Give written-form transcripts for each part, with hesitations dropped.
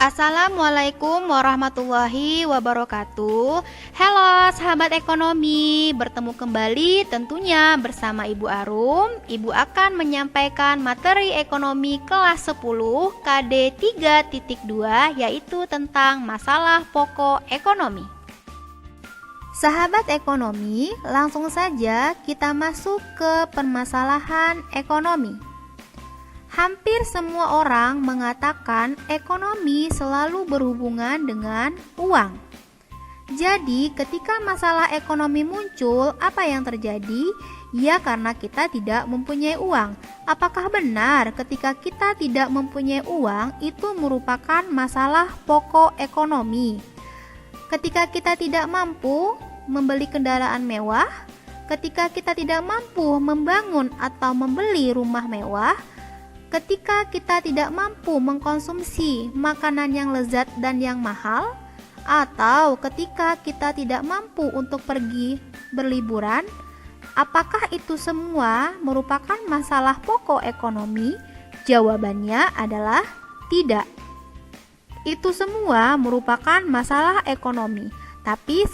Assalamualaikum warahmatullahi wabarakatuh. Halo sahabat ekonomi, bertemu kembali tentunya bersama Ibu Arum. Ibu akan menyampaikan materi ekonomi kelas 10 KD 3.2 yaitu tentang masalah pokok ekonomi. Sahabat ekonomi, langsung saja kita masuk ke permasalahan ekonomi. Hampir semua orang mengatakan ekonomi selalu berhubungan dengan uang. Jadi, ketika masalah ekonomi muncul, apa yang terjadi? Ya, karena kita tidak mempunyai uang. Apakah benar ketika kita tidak mempunyai uang itu merupakan masalah pokok ekonomi? Ketika kita tidak mampu membeli kendaraan mewah, ketika kita tidak mampu membangun atau membeli rumah mewah, ketika kita tidak mampu mengkonsumsi makanan yang lezat dan yang mahal, atau ketika kita tidak mampu untuk pergi berliburan, apakah itu semua merupakan masalah pokok ekonomi? Jawabannya adalah tidak. Itu semua merupakan masalah ekonomi, tapi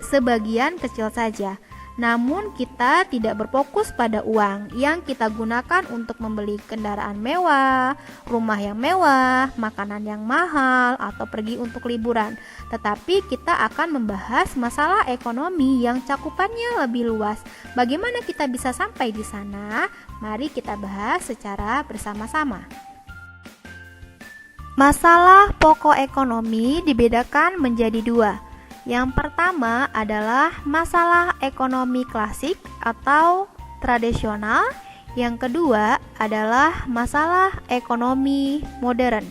sebagian kecil saja. Namun kita tidak berfokus pada uang yang kita gunakan untuk membeli kendaraan mewah, rumah yang mewah, makanan yang mahal, atau pergi untuk liburan. Tetapi kita akan membahas masalah ekonomi yang cakupannya lebih luas. Bagaimana kita bisa sampai di sana? Mari kita bahas secara bersama-sama. Masalah pokok ekonomi dibedakan menjadi dua. Yang pertama adalah masalah ekonomi klasik atau tradisional. Yang kedua adalah masalah ekonomi modern.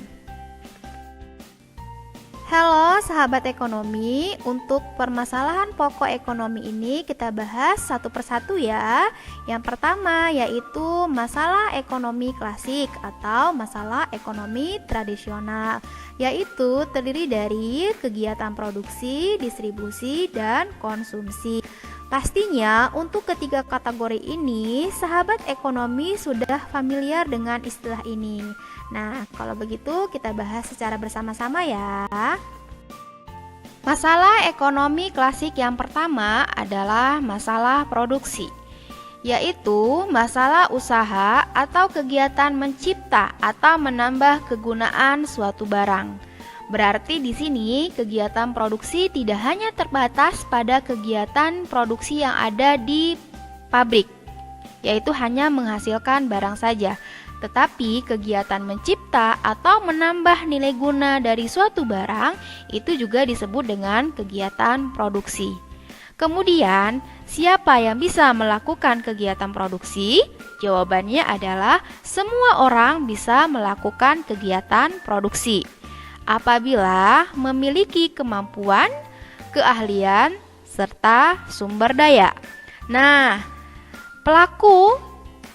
Halo sahabat ekonomi, untuk permasalahan pokok ekonomi ini kita bahas satu persatu ya. Yang pertama yaitu masalah ekonomi klasik atau masalah ekonomi tradisional, yaitu terdiri dari kegiatan produksi, distribusi, dan konsumsi. Pastinya untuk ketiga kategori ini sahabat ekonomi sudah familiar dengan istilah ini. Nah, kalau begitu kita bahas secara bersama-sama ya. Masalah ekonomi klasik yang pertama adalah masalah produksi, yaitu masalah usaha atau kegiatan mencipta atau menambah kegunaan suatu barang. Berarti di sini kegiatan produksi tidak hanya terbatas pada kegiatan produksi yang ada di pabrik, yaitu hanya menghasilkan barang saja, tetapi kegiatan mencipta atau menambah nilai guna dari suatu barang itu juga disebut dengan kegiatan produksi. Kemudian, siapa yang bisa melakukan kegiatan produksi? Jawabannya adalah semua orang bisa melakukan kegiatan produksi apabila memiliki kemampuan, keahlian, serta sumber daya. Nah, pelaku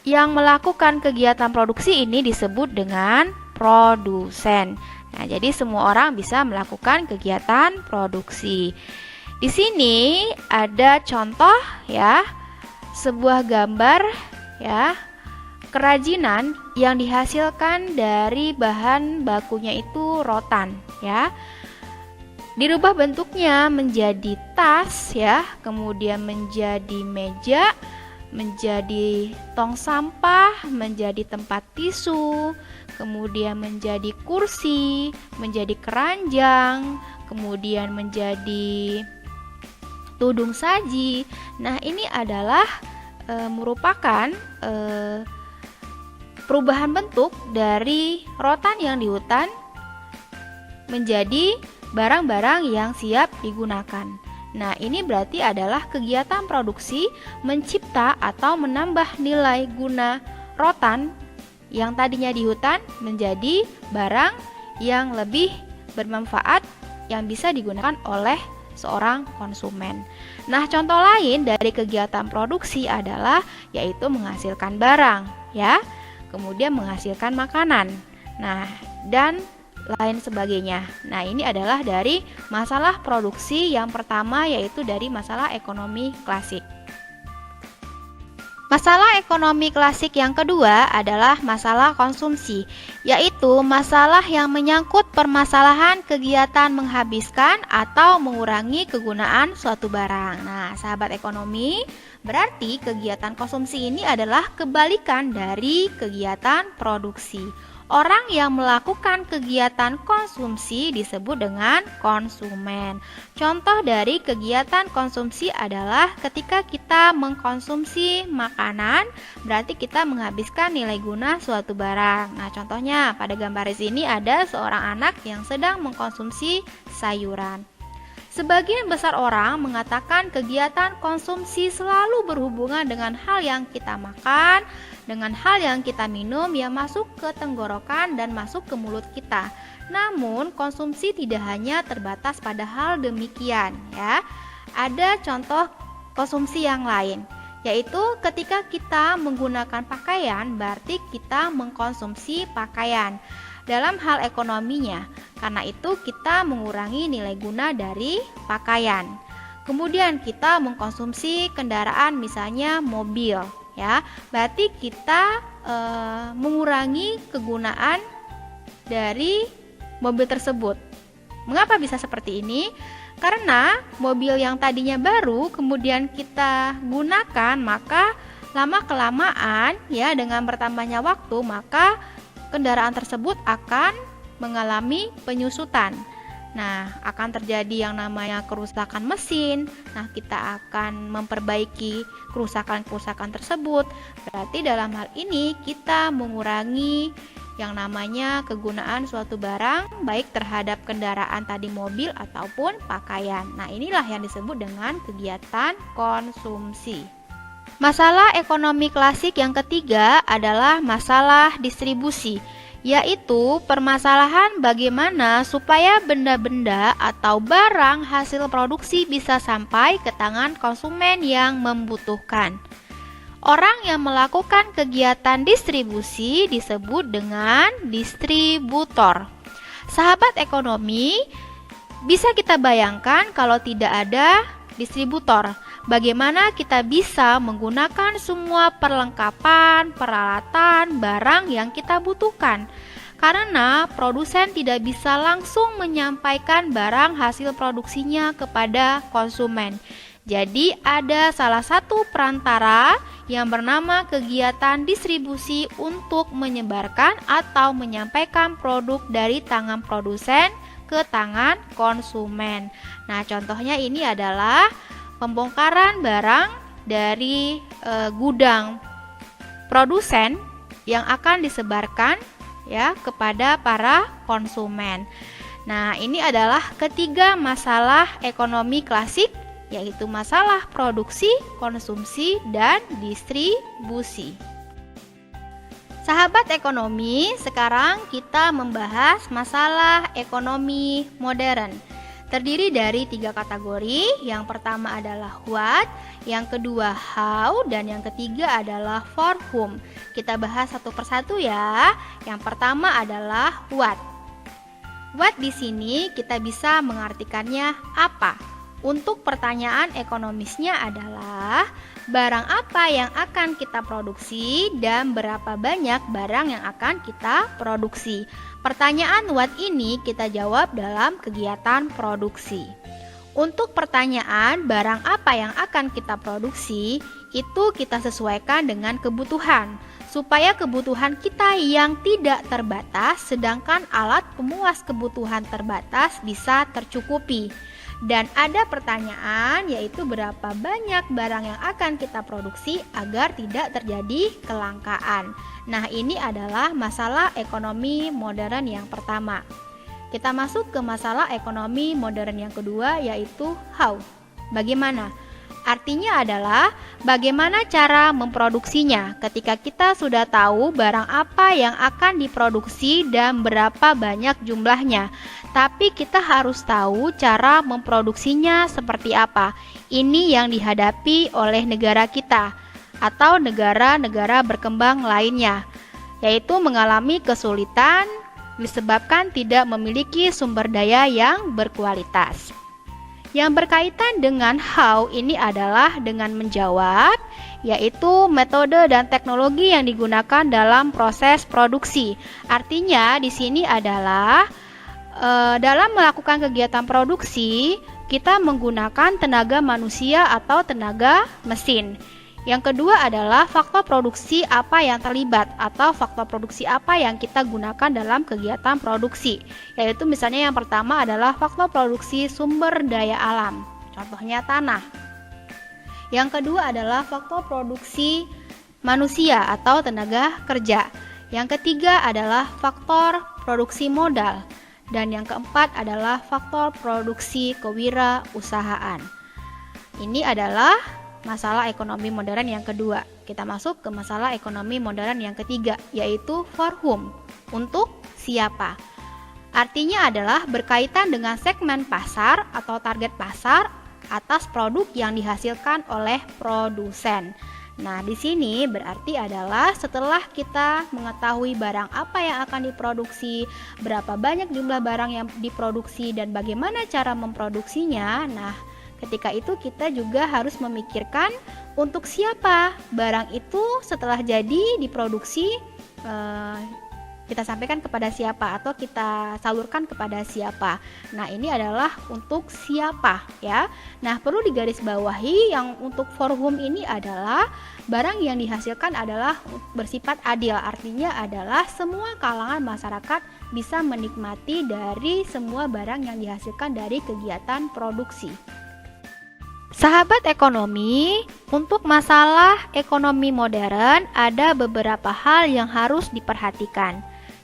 yang melakukan kegiatan produksi ini disebut dengan produsen. Nah, jadi semua orang bisa melakukan kegiatan produksi. Di sini ada contoh ya, sebuah gambar ya, kerajinan yang dihasilkan dari bahan bakunya itu rotan ya. Dirubah bentuknya menjadi tas ya, kemudian menjadi meja, menjadi tong sampah, menjadi tempat tisu, kemudian menjadi kursi, menjadi keranjang, kemudian menjadi tudung saji. Nah, ini adalah merupakan perubahan bentuk dari rotan yang di hutan menjadi barang-barang yang siap digunakan. Nah, ini berarti adalah kegiatan produksi mencipta atau menambah nilai guna rotan yang tadinya di hutan menjadi barang yang lebih bermanfaat yang bisa digunakan oleh seorang konsumen. Nah, contoh lain dari kegiatan produksi adalah yaitu menghasilkan barang ya, kemudian menghasilkan makanan. Nah, dan lain sebagainya. Nah, ini adalah dari masalah produksi yang pertama, yaitu dari masalah ekonomi klasik. Masalah ekonomi klasik yang kedua adalah masalah konsumsi, yaitu masalah yang menyangkut permasalahan kegiatan menghabiskan atau mengurangi kegunaan suatu barang. Nah, sahabat ekonomi, berarti kegiatan konsumsi ini adalah kebalikan dari kegiatan produksi. Orang yang melakukan kegiatan konsumsi disebut dengan konsumen. Contoh dari kegiatan konsumsi adalah ketika kita mengkonsumsi makanan, berarti kita menghabiskan nilai guna suatu barang. Nah, contohnya pada gambar di sini ada seorang anak yang sedang mengkonsumsi sayuran. Sebagian besar orang mengatakan kegiatan konsumsi selalu berhubungan dengan hal yang kita makan, dengan hal yang kita minum yang masuk ke tenggorokan dan masuk ke mulut kita. Namun, konsumsi tidak hanya terbatas pada hal demikian, ya. Ada contoh konsumsi yang lain, yaitu ketika kita menggunakan pakaian, berarti kita mengkonsumsi pakaian. Dalam hal ekonominya, karena itu kita mengurangi nilai guna dari pakaian. Kemudian kita mengkonsumsi kendaraan, misalnya mobil, ya, berarti kita mengurangi kegunaan dari mobil tersebut. Mengapa bisa seperti ini? Karena mobil yang tadinya baru kemudian kita gunakan, maka lama-kelamaan, ya, dengan bertambahnya waktu, maka kendaraan tersebut akan mengalami penyusutan. Nah, akan terjadi yang namanya kerusakan mesin. Nah, kita akan memperbaiki kerusakan-kerusakan tersebut. Berarti dalam hal ini kita mengurangi yang namanya kegunaan suatu barang, baik terhadap kendaraan tadi mobil ataupun pakaian. Nah, inilah yang disebut dengan kegiatan konsumsi. Masalah ekonomi klasik yang ketiga adalah masalah distribusi, yaitu permasalahan bagaimana supaya benda-benda atau barang hasil produksi bisa sampai ke tangan konsumen yang membutuhkan. Orang yang melakukan kegiatan distribusi disebut dengan distributor. Sahabat ekonomi, bisa kita bayangkan kalau tidak ada distributor, bagaimana kita bisa menggunakan semua perlengkapan, peralatan, barang yang kita butuhkan. Karena produsen tidak bisa langsung menyampaikan barang hasil produksinya kepada konsumen. Jadi ada salah satu perantara yang bernama kegiatan distribusi untuk menyebarkan atau menyampaikan produk dari tangan produsen ke tangan konsumen. Nah, contohnya ini adalah pembongkaran barang dari gudang produsen yang akan disebarkan, ya, kepada para konsumen. Nah, ini adalah ketiga masalah ekonomi klasik, yaitu masalah produksi, konsumsi, dan distribusi. Sahabat ekonomi, sekarang kita membahas masalah ekonomi modern. Terdiri dari 3 kategori. Yang pertama adalah what, yang kedua how, dan yang ketiga adalah for whom. Kita bahas satu persatu, ya. Yang pertama adalah what. What di sini kita bisa mengartikannya apa. Untuk pertanyaan ekonomisnya adalah barang apa yang akan kita produksi dan berapa banyak barang yang akan kita produksi. Pertanyaan what ini kita jawab dalam kegiatan produksi. Untuk pertanyaan barang apa yang akan kita produksi, itu kita sesuaikan dengan kebutuhan, supaya kebutuhan kita yang tidak terbatas, sedangkan alat pemuas kebutuhan terbatas bisa tercukupi. Dan ada pertanyaan, yaitu berapa banyak barang yang akan kita produksi agar tidak terjadi kelangkaan. Nah, ini adalah masalah ekonomi modern yang pertama. Kita masuk ke masalah ekonomi modern yang kedua, yaitu how. Bagaimana? Artinya adalah bagaimana cara memproduksinya. Ketika kita sudah tahu barang apa yang akan diproduksi dan berapa banyak jumlahnya, tapi kita harus tahu cara memproduksinya seperti apa. Ini yang dihadapi oleh negara kita atau negara-negara berkembang lainnya, yaitu mengalami kesulitan disebabkan tidak memiliki sumber daya yang berkualitas. Yang berkaitan dengan how ini adalah dengan menjawab, yaitu metode dan teknologi yang digunakan dalam proses produksi. Artinya di sini adalah dalam melakukan kegiatan produksi, kita menggunakan tenaga manusia atau tenaga mesin. Yang kedua adalah faktor produksi apa yang terlibat atau faktor produksi apa yang kita gunakan dalam kegiatan produksi. Yaitu misalnya yang pertama adalah faktor produksi sumber daya alam, contohnya tanah. Yang kedua adalah faktor produksi manusia atau tenaga kerja. Yang ketiga adalah faktor produksi modal. Dan yang keempat adalah faktor produksi kewirausahaan. Ini adalah masalah ekonomi modern yang kedua. Kita masuk ke masalah ekonomi modern yang ketiga, yaitu for whom, untuk siapa. Artinya adalah berkaitan dengan segmen pasar atau target pasar atas produk yang dihasilkan oleh produsen. Nah, di sini berarti adalah setelah kita mengetahui barang apa yang akan diproduksi, berapa banyak jumlah barang yang diproduksi dan bagaimana cara memproduksinya. Nah, ketika itu kita juga harus memikirkan untuk siapa barang itu setelah jadi diproduksi, kita sampaikan kepada siapa atau kita salurkan kepada siapa. Nah, ini adalah untuk siapa ya. Nah, perlu digarisbawahi yang untuk for whom ini adalah barang yang dihasilkan adalah bersifat adil. Artinya adalah semua kalangan masyarakat bisa menikmati dari semua barang yang dihasilkan dari kegiatan produksi. Sahabat ekonomi, untuk masalah ekonomi modern ada beberapa hal yang harus diperhatikan.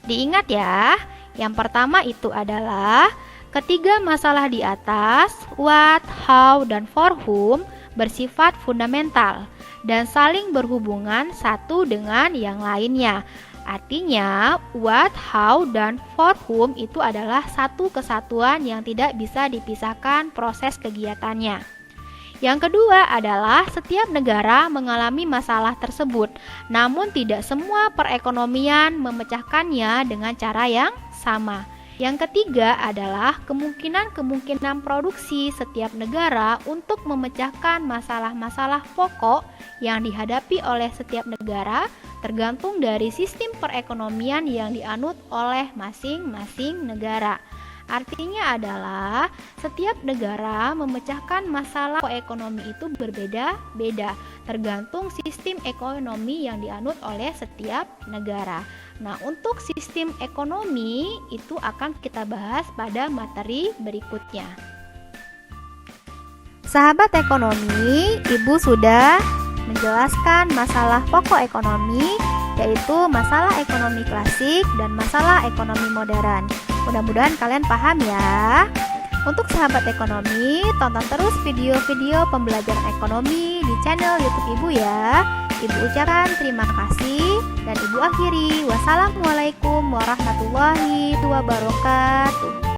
Diingat ya, yang pertama itu adalah ketiga masalah di atas, what, how, dan for whom bersifat fundamental dan saling berhubungan satu dengan yang lainnya. Artinya, what, how, dan for whom itu adalah satu kesatuan yang tidak bisa dipisahkan proses kegiatannya. Yang kedua adalah setiap negara mengalami masalah tersebut, namun tidak semua perekonomian memecahkannya dengan cara yang sama. Yang ketiga adalah kemungkinan produksi setiap negara untuk memecahkan masalah-masalah pokok yang dihadapi oleh setiap negara tergantung dari sistem perekonomian yang dianut oleh masing-masing negara. Artinya adalah setiap negara memecahkan masalah ekonomi itu berbeda-beda tergantung sistem ekonomi yang dianut oleh setiap negara. Nah, untuk sistem ekonomi itu akan kita bahas pada materi berikutnya. Sahabat ekonomi, Ibu sudah menjelaskan masalah pokok ekonomi, yaitu masalah ekonomi klasik dan masalah ekonomi modern. Mudah-mudahan kalian paham ya. Untuk sahabat ekonomi, tonton terus video-video pembelajaran ekonomi di channel YouTube Ibu ya. Ibu ucapkan terima kasih dan Ibu akhiri. Wassalamualaikum warahmatullahi wabarakatuh.